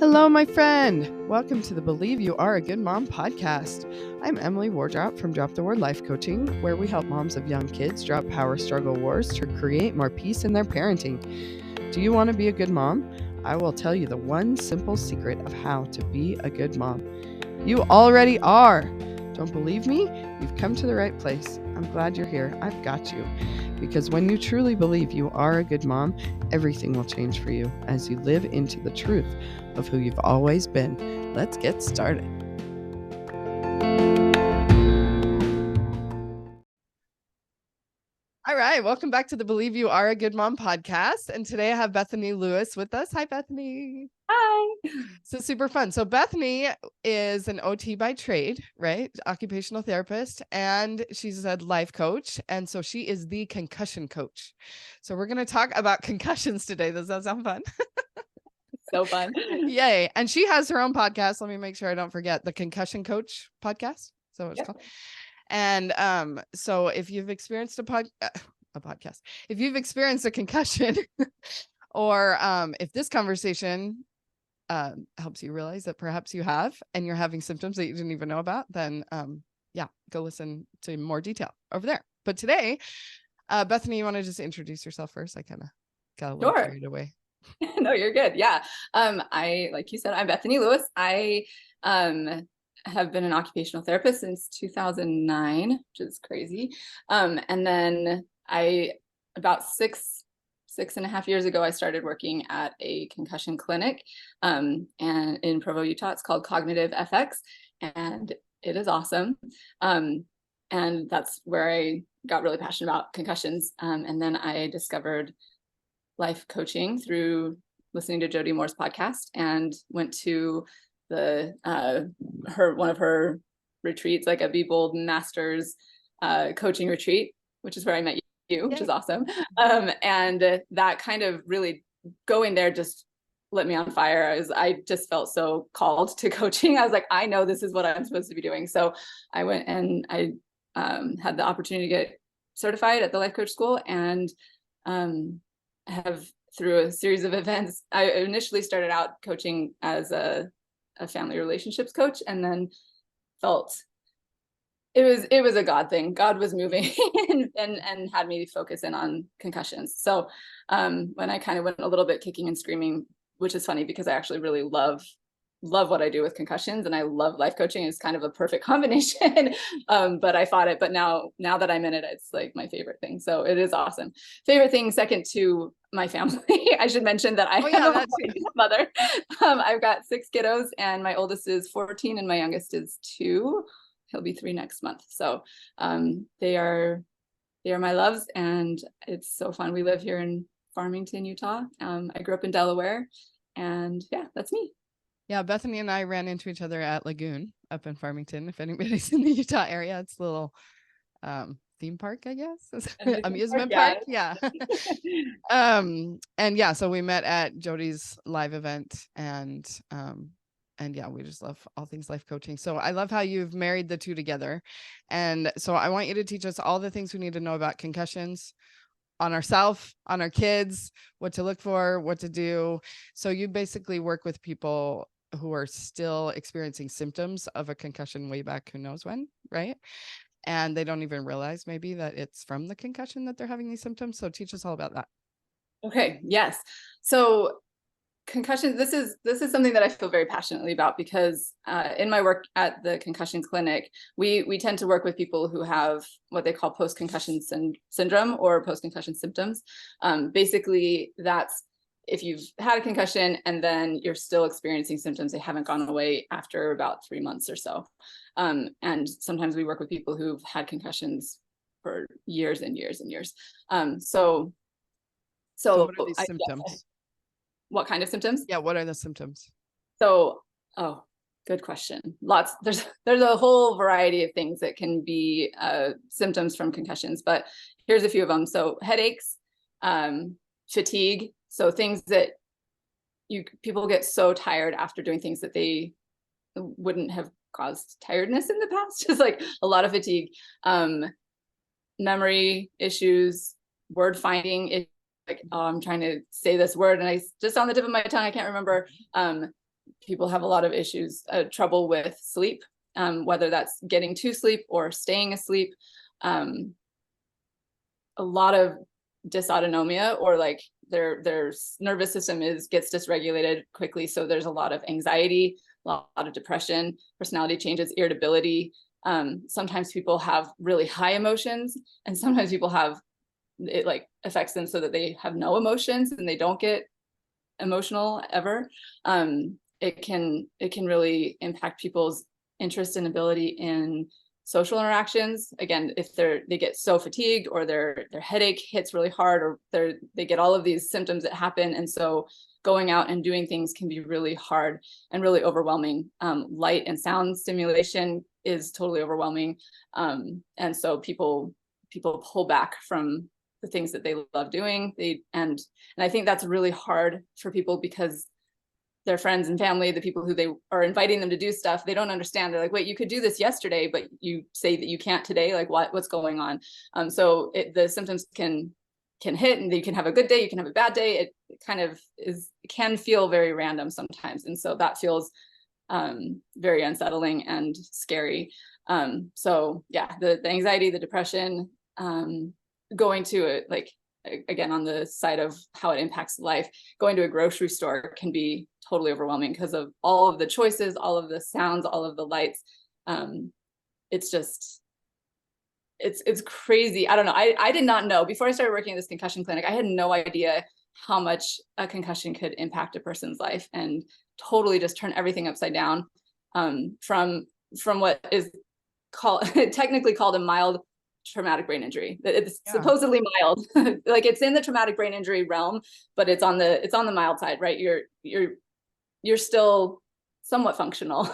Hello, my friend. Welcome to the Believe You Are a Good Mom podcast. I'm Emily Wardrop from Drop the Word Life Coaching, where we help moms of young kids drop power struggle wars to create more peace in their parenting. Do you want to be a good mom? I will tell you the one simple secret of how to be a good mom. You already are. Don't believe me? You've come to the right place. I'm glad you're here. I've got you. Because when you truly believe you are a good mom, everything will change for you as you live into the truth of who you've always been. Let's get started. All right, welcome back to the Believe You Are a Good Mom podcast. And today I have Bethany Lewis with us. Hi, Bethany. Hi. So super fun. So Bethany is an OT by trade, right? Occupational therapist, and she's a life coach. And so she is the concussion coach. So we're going to talk about concussions today. Does that sound fun? So fun. Yay. And she has her own podcast. Let me make sure I don't forget, the Concussion Coach podcast. So it's called. And so if you've experienced a podcast, if you've experienced a concussion or if this conversation helps you realize that perhaps you have and you're having symptoms that you didn't even know about, then go listen to more detail over there. But today, Bethany, you want to just introduce yourself first? I kind of got a little carried away. No, you're good. Yeah. Like you said, I'm Bethany Lewis. I have been an occupational therapist since 2009, which is crazy. And then about six and a half years ago, I started working at a concussion clinic and in Provo, Utah. It's called Cognitive FX, and it is awesome. And that's where I got really passionate about concussions. And then I discovered life coaching through listening to Jody Moore's podcast, and went to the one of her retreats, like a Be Bold Masters coaching retreat, which is where I met you, which is awesome. And that kind of really going there just lit me on fire. I just felt so called to coaching. I was like, I know this is what I'm supposed to be doing. So I went and I had the opportunity to get certified at the life coach school, and have, through a series of events, I initially started out coaching as a family relationships coach, and then felt it was a God thing. God was moving and had me focus in on concussions. So when I kind of went a little bit kicking and screaming, which is funny because I actually really love what I do with concussions, and I love life coaching. It's kind of a perfect combination. But I fought it. But now that I'm in it, it's like my favorite thing. So it is awesome. Favorite thing second to my family. I should mention that I am a mother. I've got 6 kiddos, and my oldest is 14 and my youngest is 2. He'll be 3 next month. So they are my loves, and it's so fun. We live here in Farmington, Utah. I grew up in Delaware, and yeah, that's me. Yeah, Bethany and I ran into each other at Lagoon up in Farmington. If anybody's in the Utah area, it's a little theme park, I guess. Amusement park. Yeah. And yeah, so we met at Jody's live event, and yeah, we just love all things life coaching. So I love how you've married the two together. And so I want you to teach us all the things we need to know about concussions, on ourselves, on our kids, what to look for, what to do. So you basically work with people who are still experiencing symptoms of a concussion way back, who knows when, right? And they don't even realize maybe that it's from the concussion that they're having these symptoms. So teach us all about that. Okay. Yes. So concussion, this is something that I feel very passionately about, because in my work at the Concussion Clinic, we tend to work with people who have what they call post-concussion syndrome or post-concussion symptoms. Basically, that's if you've had a concussion and then you're still experiencing symptoms, they haven't gone away after about 3 months or so. And sometimes we work with people who've had concussions for years and years and years. So what are these symptoms? What kind of symptoms? Yeah, what are the symptoms? So, good question. Lots. There's a whole variety of things that can be symptoms from concussions, but here's a few of them. So headaches, fatigue. So things that people get so tired after doing things that they wouldn't have caused tiredness in the past. Just like a lot of fatigue, memory issues, word finding. Like, oh, I'm trying to say this word and I just on the tip of my tongue, I can't remember. people have a lot of issues, trouble with sleep, whether that's getting to sleep or staying asleep. A lot of dysautonomia, or like their nervous system gets dysregulated quickly. So there's a lot of anxiety, a lot of depression, personality changes, irritability. Sometimes people have really high emotions, and sometimes people have, it like affects them so that they have no emotions and they don't get emotional ever. It can really impact people's interest and ability in social interactions. Again, if they get so fatigued, or their headache hits really hard, or they get all of these symptoms that happen. And so going out and doing things can be really hard and really overwhelming. Light and sound stimulation is totally overwhelming. And so people pull back from the things that they love doing. And I think that's really hard for people, because their friends and family, the people who they are inviting them to do stuff, they don't understand. They're like, wait, you could do this yesterday, but you say that you can't today. Like, what's going on? So the symptoms can hit, and you can have a good day, you can have a bad day. It kind of can feel very random sometimes. And so that feels very unsettling and scary. So yeah, the anxiety, the depression, going to it, like, again, on the side of how it impacts life, going to a grocery store can be totally overwhelming because of all of the choices, all of the sounds, all of the lights. It's just, it's crazy. I don't know. I did not know, before I started working at this concussion clinic, I had no idea how much a concussion could impact a person's life, and totally just turn everything upside down. From what is technically called a mild traumatic brain injury. It's supposedly mild, like it's in the traumatic brain injury realm, but it's on the mild side, right? You're still somewhat functional.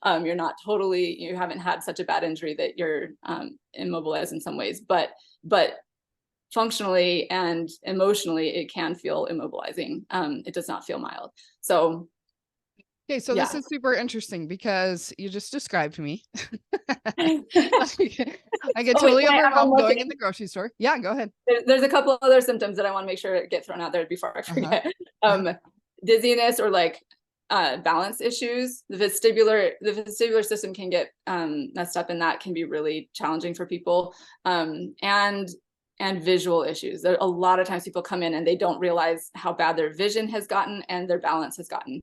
You're not totally, you haven't had such a bad injury that you're immobilized in some ways, but functionally and emotionally, it can feel immobilizing. It does not feel mild. So okay, so this is super interesting, because you just described me. I get totally overwhelmed going in the grocery store. Yeah, go ahead. There's a couple other symptoms that I want to make sure get thrown out there before I forget. Dizziness, or like balance issues. The vestibular system can get messed up, and that can be really challenging for people. And visual issues. There a lot of times people come in and they don't realize how bad their vision has gotten and their balance has gotten,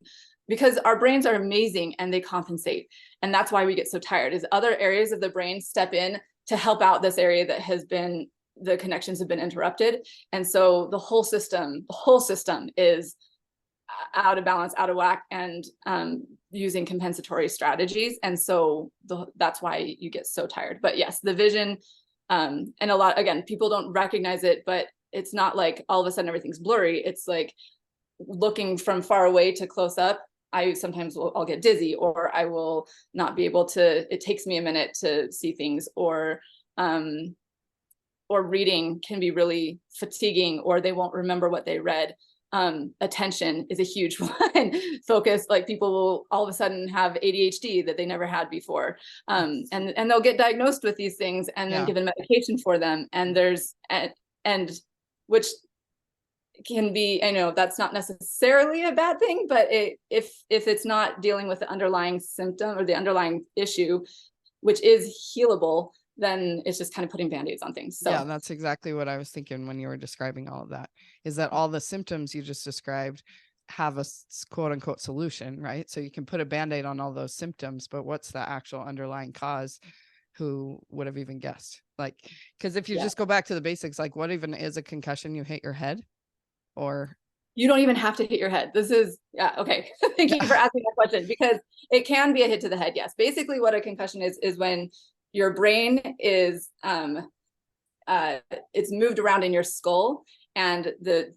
because our brains are amazing and they compensate. And that's why we get so tired, is other areas of the brain step in to help out this area that has been, the connections have been interrupted. And so the whole system is out of balance, out of whack, and using compensatory strategies. And so that's why you get so tired. But yes, the vision, and a lot, again, people don't recognize it, but it's not like all of a sudden everything's blurry. It's like looking from far away to close up. I'll get dizzy, or I will not be able to, it takes me a minute to see things, or reading can be really fatiguing, or they won't remember what they read. Attention is a huge one. Focus, like people will all of a sudden have ADHD that they never had before. And they'll get diagnosed with these things and then given medication for them. And which can be, I know that's not necessarily a bad thing, but if it's not dealing with the underlying symptom or the underlying issue, which is healable, then it's just kind of putting band-aids on things. So yeah, that's exactly what I was thinking when you were describing all of that, is that all the symptoms you just described have a quote unquote solution, right? So you can put a band-aid on all those symptoms, but what's the actual underlying cause? Who would have even guessed? Like, because if you just go back to the basics, like what even is a concussion? You hit your head? Or you don't even have to hit your head. This is, okay. Thank you for asking that question, because it can be a hit to the head. Yes. Basically what a concussion is when your brain is, it's moved around in your skull, and the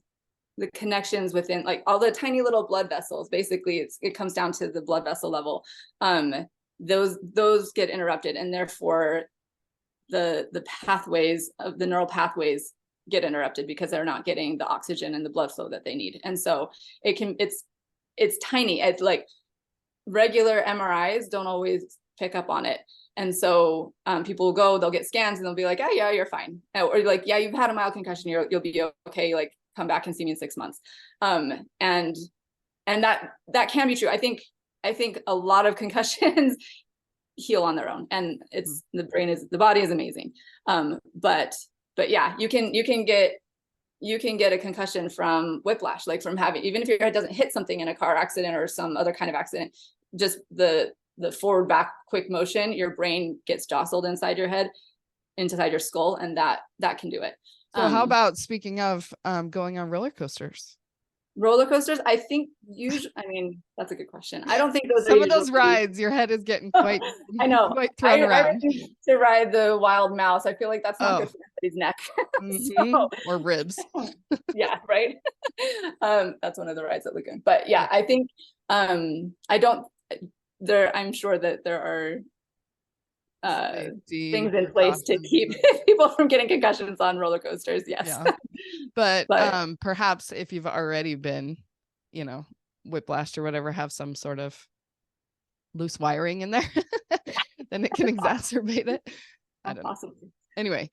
connections within, like all the tiny little blood vessels, basically it comes down to the blood vessel level. Those get interrupted, and therefore the pathways of the neural pathways get interrupted, because they're not getting the oxygen and the blood flow that they need. And so it's tiny. It's like regular MRIs don't always pick up on it. And so people will go, they'll get scans, and they'll be like, oh yeah, you're fine. Or like, yeah, you've had a mild concussion, you'll be okay. Like, come back and see me in 6 months. And and that can be true. I think a lot of concussions heal on their own, and it's the body is amazing. But yeah, you can get a concussion from whiplash, like from having, even if your head doesn't hit something in a car accident or some other kind of accident, just the forward back quick motion, your brain gets jostled inside your head, inside your skull, and that can do it. So how about, speaking of going on roller coasters? Roller coasters, I think usually, I mean, that's a good question. I don't think those some of those rides, your head is getting quite I know quite thrown around. I to ride the wild mouse. I feel like that's not good for anybody's neck. So, or ribs. Yeah, right. That's one of the rides at Lagoon. But yeah, I think I'm sure that there are things in place to keep people from getting concussions on roller coasters. Yes. Yeah. But perhaps if you've already been, whiplashed or whatever, have some sort of loose wiring in there, then it can exacerbate it. I don't know. Anyway,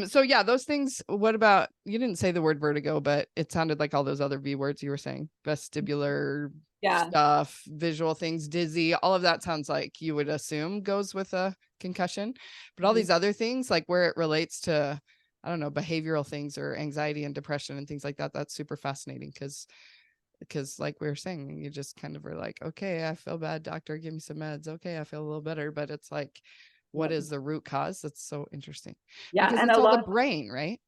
so yeah, those things. What about, you didn't say the word vertigo, but it sounded like all those other V words you were saying: vestibular stuff, visual things, dizzy, all of that sounds like you would assume goes with a concussion. But all these other things, like where it relates to, I don't know, behavioral things or anxiety and depression and things like that, that's super fascinating, because like we were saying, you just kind of are like, okay, I feel bad, doctor, give me some meds. Okay, I feel a little better. But it's like, what is the root cause? That's so interesting. Yeah. Because it's all the brain, right?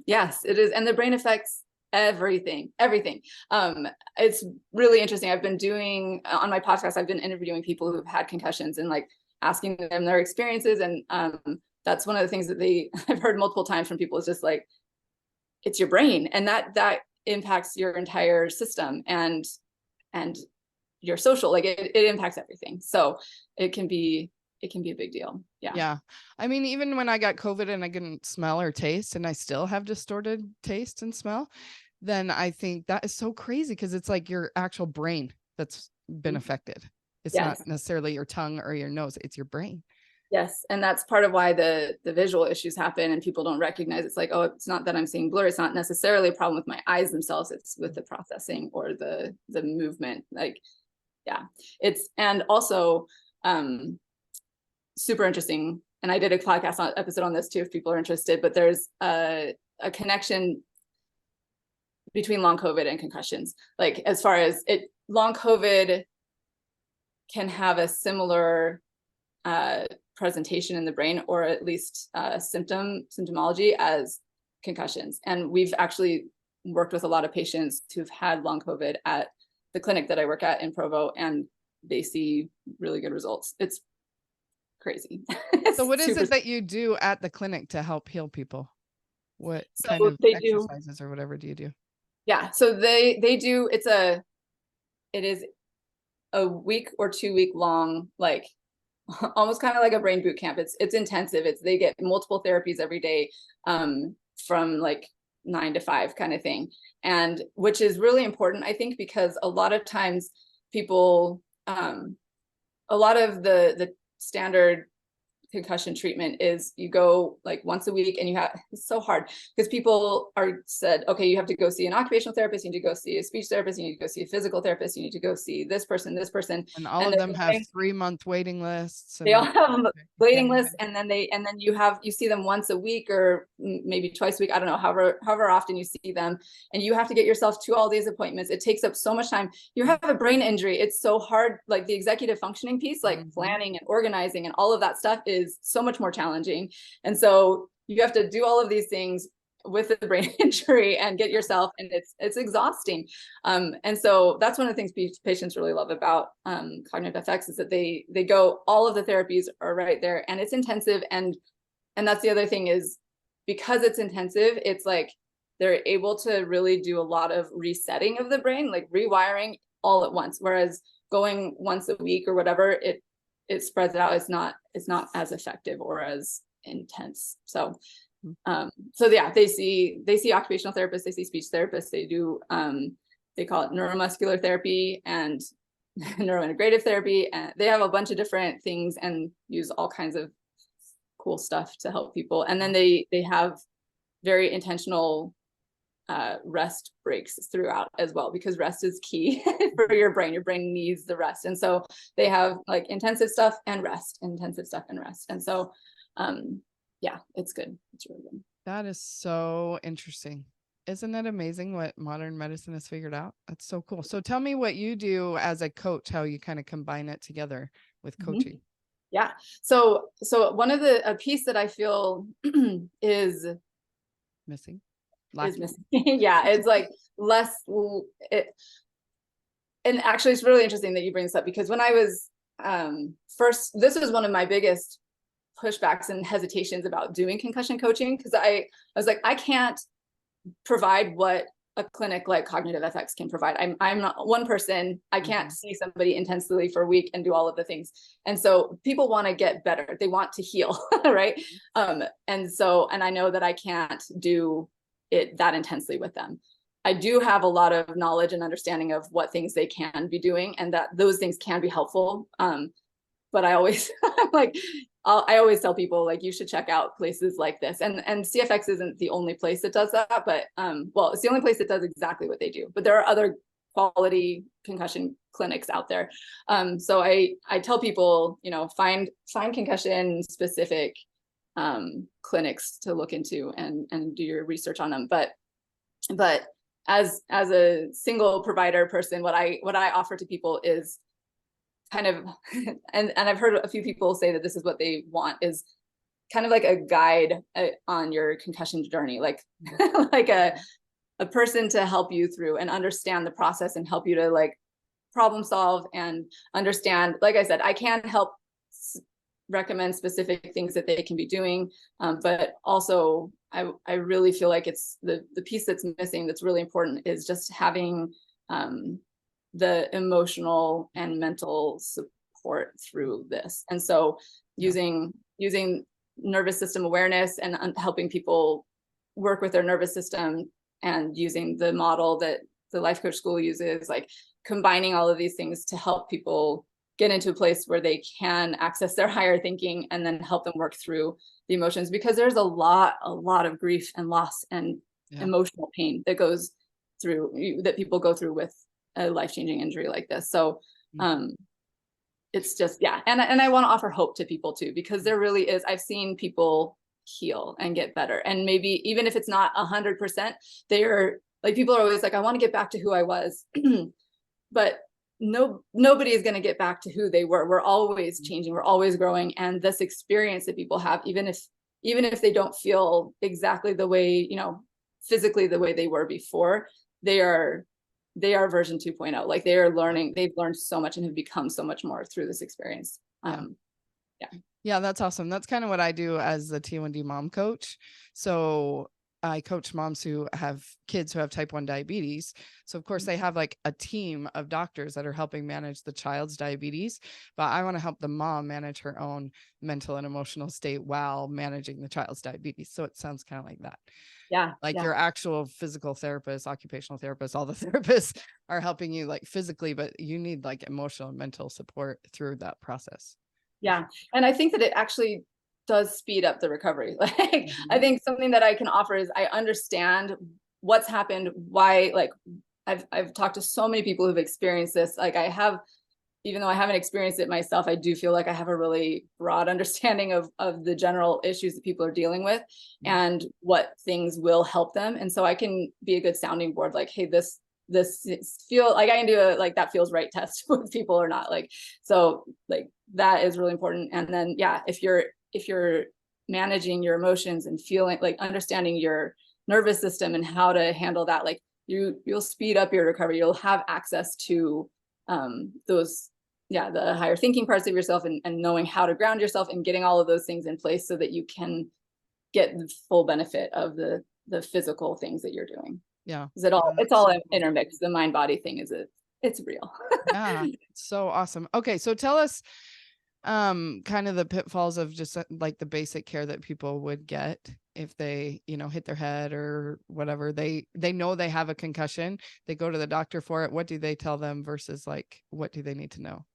Yes, it is. And the brain affects everything. It's really interesting. I've been doing on my podcast, I've been interviewing people who've had concussions and like asking them their experiences. And that's one of the things that I've heard multiple times from people, is just like, it's your brain, and that impacts your entire system and your social, like it impacts everything. So it can be a big deal. Yeah. I mean, even when I got COVID and I couldn't smell or taste, and I still have distorted taste and smell, then I think that is so crazy, because it's like your actual brain that's been affected. It's not necessarily your tongue or your nose, it's your brain. Yes. And that's part of why the visual issues happen and people don't recognize. It's like, oh, it's not that I'm seeing blur. It's not necessarily a problem with my eyes themselves. It's with the processing or the movement. Like, yeah, and also super interesting. And I did a podcast episode on this too, if people are interested, but there's a connection between long COVID and concussions. Like, as far as long COVID can have a similar presentation in the brain, or at least symptomology as concussions. And we've actually worked with a lot of patients who've had long COVID at the clinic that I work at in Provo, and they see really good results. It's crazy. So what is it that you do at the clinic to help heal people? What kind of exercises or whatever do you do? Yeah, so they do, it is a week or 2 week long, like almost kind of like a brain boot camp. It's intensive. They get multiple therapies every day, from like 9 to 5 kind of thing. And which is really important, I think, because a lot of times people, a lot of the standard concussion treatment is you go like once a week, and it's so hard because people are said, okay, you have to go see an occupational therapist, you need to go see a speech therapist, you need to go see a physical therapist, you need to go see this person, and all of them have 3-month waiting lists. They all have waiting lists, and then you see them once a week or maybe twice a week, I don't know, however often you see them, and you have to get yourself to all these appointments. It takes up so much time. You have a brain injury, it's so hard, like the executive functioning piece, like planning and organizing and all of that stuff is so much more challenging. And so you have to do all of these things with the brain injury and get yourself, and it's exhausting. And so that's one of the things patients really love about Cognitive FX, is that they go, all of the therapies are right there, and it's intensive. And that's the other thing, is because it's intensive, it's like they're able to really do a lot of resetting of the brain, like rewiring all at once. Whereas going once a week or whatever, it spreads out. It's not as effective or as intense. So yeah, they see occupational therapists, they see speech therapists, they do they call it neuromuscular therapy and neurointegrative therapy, and they have a bunch of different things and use all kinds of cool stuff to help people. And then they have very intentional rest breaks throughout as well, because rest is key for your brain. Your brain needs the rest. And so they have like intensive stuff and rest, intensive stuff and rest. And so, yeah, it's good. It's really good. That is so interesting. Isn't it amazing what modern medicine has figured out? That's so cool. So tell me what you do as a coach, how you kind of combine it together with coaching. Yeah. So one of a piece that I feel is missing. Yeah, it's like less and actually it's really interesting that you bring this up, because when I was first, this was one of my biggest pushbacks and hesitations about doing concussion coaching, because I was like, I can't provide what a clinic like Cognitive FX can provide. I'm not one person. I can't see somebody intensely for a week and do all of the things. And so people want to get better. They want to heal, right? And I know that I can't do it that intensely with them. I do have a lot of knowledge and understanding of what things they can be doing, and that those things can be helpful. But I always I always tell people, like, you should check out places like this. And CFX isn't the only place that does that, but well, it's the only place that does exactly what they do. But there are other quality concussion clinics out there. So I tell people, find concussion specific clinics to look into and do your research on them. But as a single provider person, what I offer to people is kind of, and I've heard a few people say that this is what they want, is kind of like a guide on your concussion journey, like like a person to help you through and understand the process and help you to like problem solve and understand. Like I said, I can help recommend specific things that they can be doing, but also I really feel like it's the piece that's missing that's really important is just having the emotional and mental support through this. And so using nervous system awareness and helping people work with their nervous system, and using the model that the life coach school uses, like combining all of these things to help people get into a place where they can access their higher thinking and then help them work through the emotions, because there's a lot of grief and loss and emotional pain that goes through, that people go through with a life-changing injury like this. So it's just, and I want to offer hope to people too, because there really is, I've seen people heal and get better, and maybe even if it's not 100%, they're like, people are always like, I want to get back to who I was. But nobody is going to get back to who they were. We're always changing, we're always growing, and this experience that people have, even if they don't feel exactly the way, physically the way they were before, they are version 2.0. Like, they are learning, they've learned so much and have become so much more through this experience. Yeah, that's awesome. That's kind of what I do as the T1D mom coach. So I coach moms who have kids who have type 1 diabetes. So of course they have like a team of doctors that are helping manage the child's diabetes, but I want to help the mom manage her own mental and emotional state while managing the child's diabetes. So it sounds kind of like that. Your actual physical therapist, occupational therapist, all the therapists are helping you like physically, but you need like emotional and mental support through that process. And I think that it actually does speed up the recovery. Like, I think something that I can offer is I understand what's happened, why, like I've talked to so many people who've experienced this. Like, I have, even though I haven't experienced it myself, I do feel like I have a really broad understanding of the general issues that people are dealing with and what things will help them. And so I can be a good sounding board, like, hey, this feel like I can do a, like, that feels right test with people or not. Like, so like that is really important. And then, if you're managing your emotions and feeling, like, understanding your nervous system and how to handle that, like, you'll speed up your recovery. You'll have access to those, the higher thinking parts of yourself, and knowing how to ground yourself and getting all of those things in place so that you can get the full benefit of the physical things that you're doing. It's all intermixed. The mind body thing it's real. So awesome. Okay, so tell us kind of the pitfalls of just like the basic care that people would get if they, hit their head or whatever. They know they have a concussion, they go to the doctor for it. What do they tell them versus like, what do they need to know,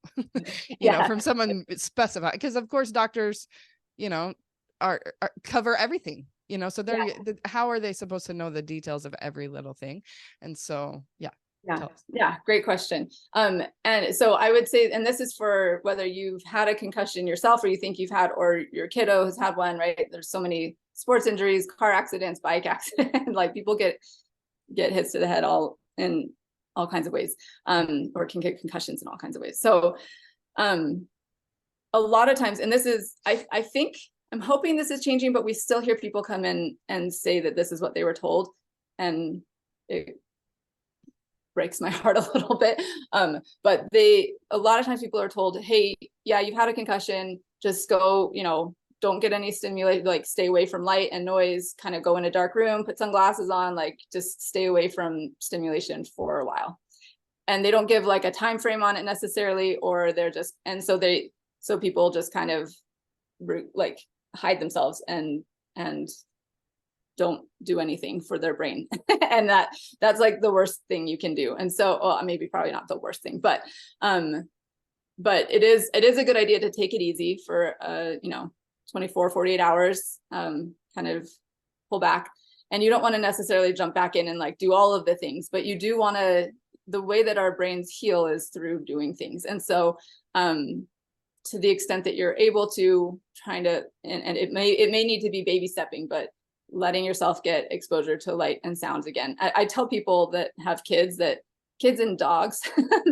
from someone specified? Because of course doctors, are cover everything, you know, so they're, how are they supposed to know the details of every little thing? And so, yeah. Yeah. Great question. And so I would say, and this is for whether you've had a concussion yourself or you think you've had, or your kiddo has had one, right? There's so many sports injuries, car accidents, bike accidents, like people get hits to the head all in all kinds of ways, or can get concussions in all kinds of ways. So, a lot of times, and this is, I think, I'm hoping this is changing, but we still hear people come in and say that this is what they were told. And it breaks my heart a little bit. But a lot of times people are told, hey, yeah, you've had a concussion, just go, you know, don't get any stimulation, like stay away from light and noise, kind of go in a dark room, put sunglasses on, like just stay away from stimulation for a while. And they don't give like a time frame on it necessarily, or they're just, and so people just kind of like hide themselves and don't do anything for their brain. And that's like the worst thing you can do. And so, well, maybe probably not the worst thing, but it is a good idea to take it easy for 24, 48 hours, kind of pull back. And you don't want to necessarily jump back in and like do all of the things, but you do want to, the way that our brains heal is through doing things. And so, to the extent that you're able to, trying to, and it may need to be baby stepping, but letting yourself get exposure to light and sounds again. I tell people that have kids that kids and dogs,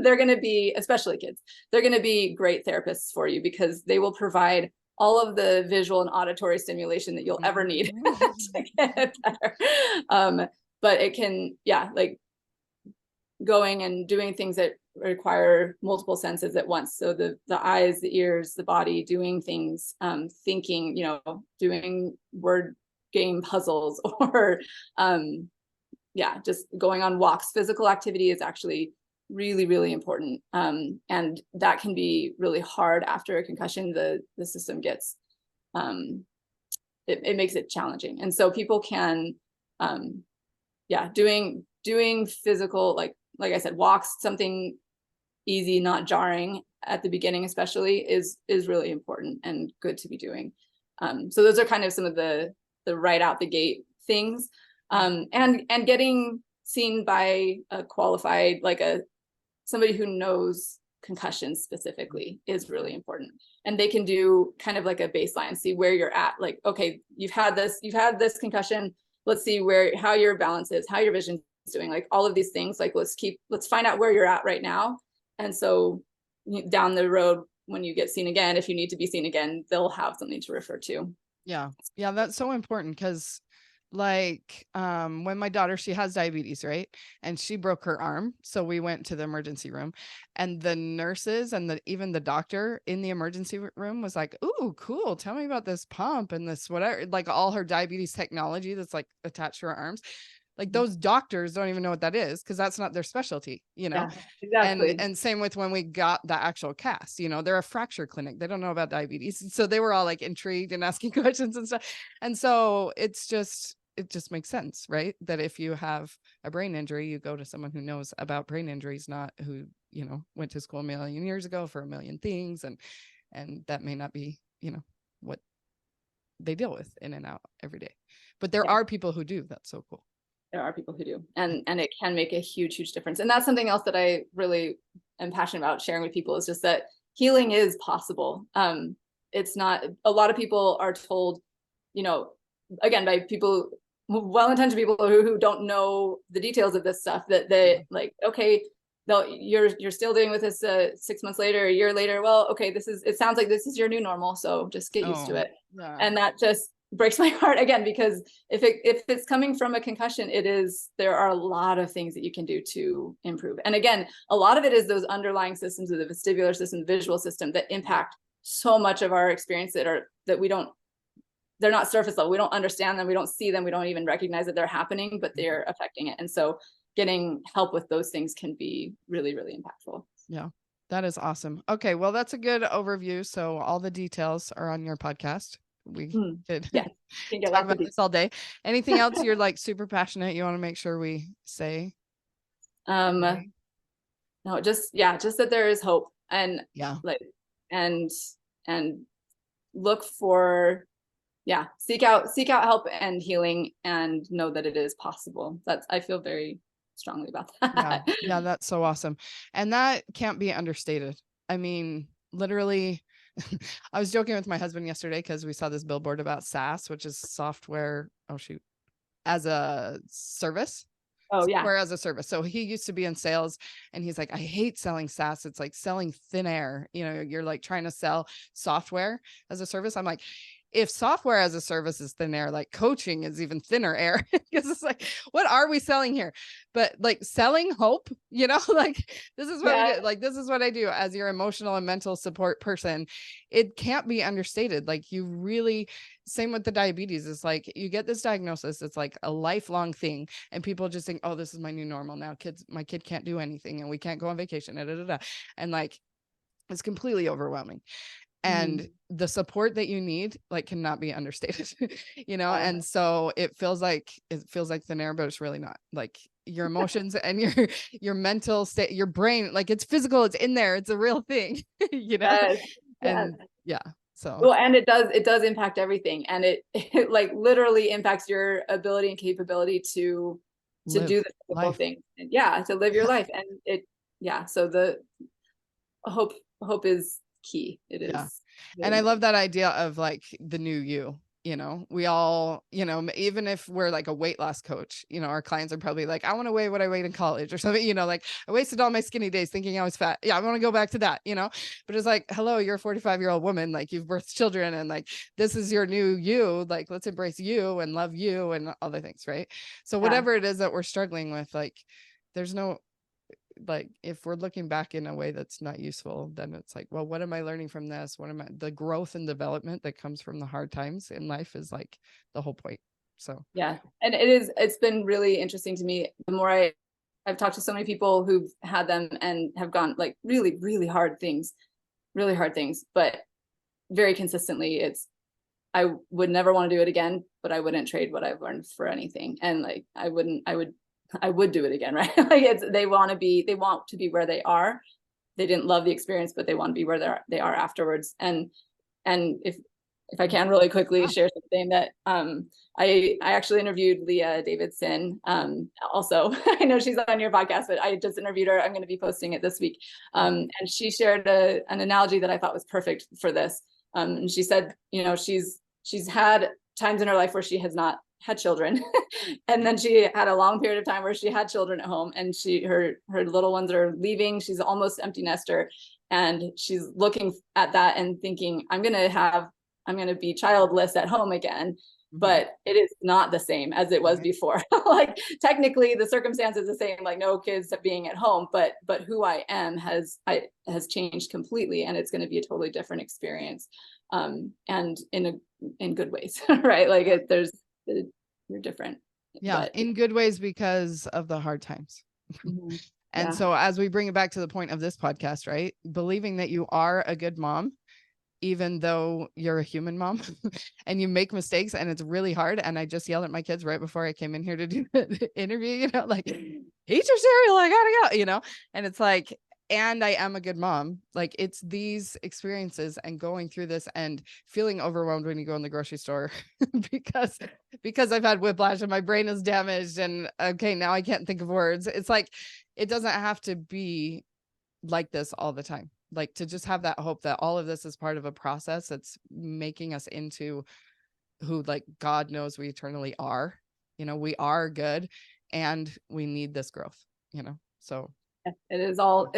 they're going to be, especially kids, they're going to be great therapists for you because they will provide all of the visual and auditory stimulation that you'll ever need to get better. But it can, like going and doing things that require multiple senses at once. So the eyes, the ears, the body, doing things, thinking, doing word game puzzles, or just going on walks. Physical activity is actually really, really important. And that can be really hard after a concussion. The system gets, it makes it challenging. And so people can, doing physical, like I said, walks, something easy, not jarring at the beginning, especially is really important and good to be doing. So those are kind of some of the right out the gate things. And getting seen by a qualified, like somebody who knows concussions specifically is really important. And they can do kind of like a baseline, see where you're at. Like, okay, you've had this concussion. Let's see how your balance is, how your vision is doing, like all of these things. Like, let's find out where you're at right now. And so down the road, when you get seen again, if you need to be seen again, they'll have something to refer to. Yeah. That's so important. Cause like, when my daughter, she has diabetes, right? And she broke her arm. So we went to the emergency room, and the nurses and even the doctor in the emergency room was like, "Ooh, cool. Tell me about this pump and this, whatever," like all her diabetes technology that's like attached to her arms. Like those doctors don't even know what that is, because that's not their specialty, Yeah, exactly. And same with when we got the actual cast, they're a fracture clinic. They don't know about diabetes. So they were all like intrigued and asking questions and stuff. And so it just makes sense, right? That if you have a brain injury, you go to someone who knows about brain injuries, not who, went to school a million years ago for a million things. And that may not be, what they deal with in and out every day. But there are people who do. That's so cool. There are people who do, and it can make a huge, huge difference. And that's something else that I really am passionate about sharing with people, is just that healing is possible. It's not, a lot of people are told, again, by people, well-intentioned people who don't know the details of this stuff, that they like, okay, you're still dealing with this 6 months later, a year later. Well, okay, it sounds like this is your new normal, so just get used to it. Yeah. And that just breaks my heart, again, because if it's coming from a concussion, there are a lot of things that you can do to improve. And again, a lot of it is those underlying systems of the vestibular system, visual system, that impact so much of our experience that they're not surface level. We don't understand them. We don't see them. We don't even recognize that they're happening, but they're affecting it. And so getting help with those things can be really, really impactful. Yeah, that is awesome. Okay, well, that's a good overview. So all the details are on your podcast. We could talk about this all day. Anything else you're like super passionate you want to make sure we say? No, just that there is hope, and and look for yeah, seek out help and healing, and know that it is possible. I feel very strongly about that. Yeah, that's so awesome. And that can't be understated. I mean, literally, I was joking with my husband yesterday because we saw this billboard about SaaS, which is software. Oh, shoot. As a service. Oh yeah. Software as a service. So he used to be in sales and he's like, I hate selling SaaS. It's like selling thin air. You know, you're like trying to sell software as a service. I'm like, if software as a service is thin air, like coaching is even thinner air, because it's like, what are we selling here? But like selling hope, you know, like this is what we do. Like, this is what I do as your emotional and mental support person. It can't be understated. Like, you really, same with the diabetes. It's like, you get this diagnosis. It's like a lifelong thing. And people just think, oh, this is my new normal now. My kid can't do anything and we can't go on vacation. And like, it's completely overwhelming. And the support that you need, like, cannot be understated, you know? And so it feels like thin air, but it's really not. Like, your emotions and your mental state, your brain, like, it's physical, it's in there, it's a real thing, you know? Yes. And yeah. So, well, and it does impact everything. And it like literally impacts your ability and capability to do the physical thing. And yeah, to live your life. And so the hope is key. It is. Yeah. And I love that idea of like the new you know, we all, you know, even if we're like a weight loss coach, you know, our clients are probably like, I want to weigh what I weighed in college or something, you know, like, I wasted all my skinny days thinking I was fat. Yeah, I want to go back to that, you know, but it's like, hello, you're a 45-year-old woman, like, you've birthed children, and like, this is your new you, like, let's embrace you and love you and other things, right? So whatever it is that we're struggling with, like, there's no, like, if we're looking back in a way that's not useful, then it's like, well, what am I learning from this? The growth and development that comes from the hard times in life is like the whole point. So yeah. And it's been really interesting to me. The more I've talked to so many people who've had them and have gone like really, really hard things, but very consistently, I would never want to do it again, but I wouldn't trade what I've learned for anything. And like, I would do it again, right? Like, they want to be where they are. They didn't love the experience, but they want to be where they are afterwards. And if I can really quickly share something that I actually interviewed Leah Davidson. Also, I know she's on your podcast, but I just interviewed her. I'm going to be posting it this week. And she shared an analogy that I thought was perfect for this. And she said, you know, she's had times in her life where she has not had children. And then she had a long period of time where she had children at home, and her little ones are leaving. She's almost empty nester. And she's looking at that and thinking, I'm going to be childless at home again. But it is not the same as it was before. Like, technically the circumstance is the same, like no kids being at home, but who I am has changed completely, and it's going to be a totally different experience. And in good ways, right? Like, you're different. Yeah, in good ways because of the hard times. And so as we bring it back to the point of this podcast, right? Believing that you are a good mom, even though you're a human mom and you make mistakes and it's really hard. And I just yelled at my kids right before I came in here to do the interview, you know, like, eat your cereal, I gotta go, you know? And it's like, and I am a good mom. Like, it's these experiences and going through this and feeling overwhelmed when you go in the grocery store because I've had whiplash and my brain is damaged and okay, now I can't think of words. It's like, it doesn't have to be like this all the time. Like, to just have that hope that all of this is part of a process that's making us into who, like, God knows we eternally are. You know, we are good and we need this growth, you know? So it is all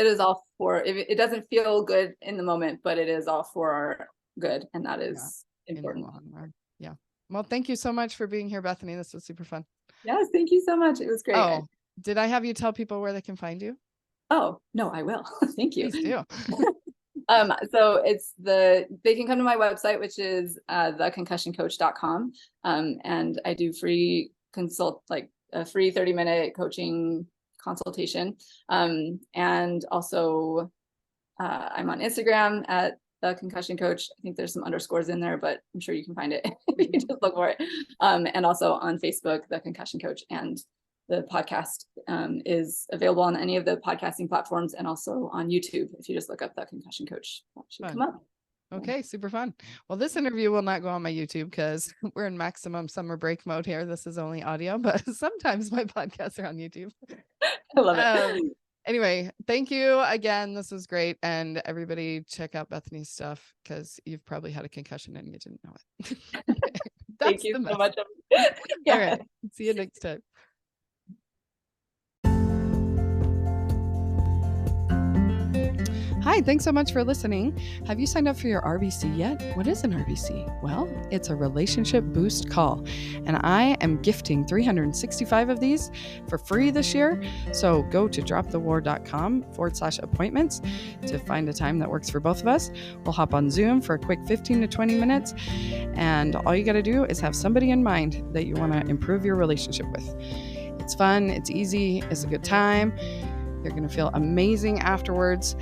for, it doesn't feel good in the moment, but it is all for our good. And that is important. Yeah. Well, thank you so much for being here, Bethany. This was super fun. Yes. Thank you so much. It was great. Oh, did I have you tell people where they can find you? Oh, no, I will. Thank you. Please do. So they can come to my website, which is theconcussioncoach.com. And I do free like a free 30-minute coaching consultation. And also I'm on Instagram at the Concussion Coach. I think there's some underscores in there, but I'm sure you can find it. You can just look for it. And also on Facebook, the Concussion Coach, and the podcast is available on any of the podcasting platforms and also on YouTube. If you just look up the Concussion Coach, that should come up. Okay, super fun. Well, this interview will not go on my YouTube because we're in maximum summer break mode here. This is only audio, but sometimes my podcasts are on YouTube. I love it. Anyway, thank you again. This was great. And everybody check out Bethany's stuff because you've probably had a concussion and you didn't know it. Okay. Thank you so much. All right. See you next time. Hi, thanks so much for listening. Have you signed up for your RBC yet? What is an RBC? Well, it's a relationship boost call, and I am gifting 365 of these for free this year. So go to dropthewar.com/appointments to find a time that works for both of us. We'll hop on Zoom for a quick 15 to 20 minutes, and all you got to do is have somebody in mind that you want to improve your relationship with. It's fun, it's easy, it's a good time. You're going to feel amazing afterwards.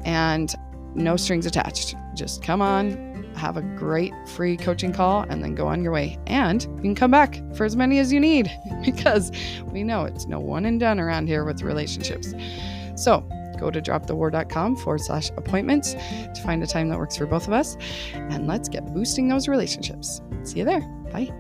And no strings attached. Just come on, have a great free coaching call, and then go on your way. And you can come back for as many as you need because we know it's no one and done around here with relationships. So go to dropthewar.com/appointments to find a time that works for both of us. And let's get boosting those relationships. See you there. Bye.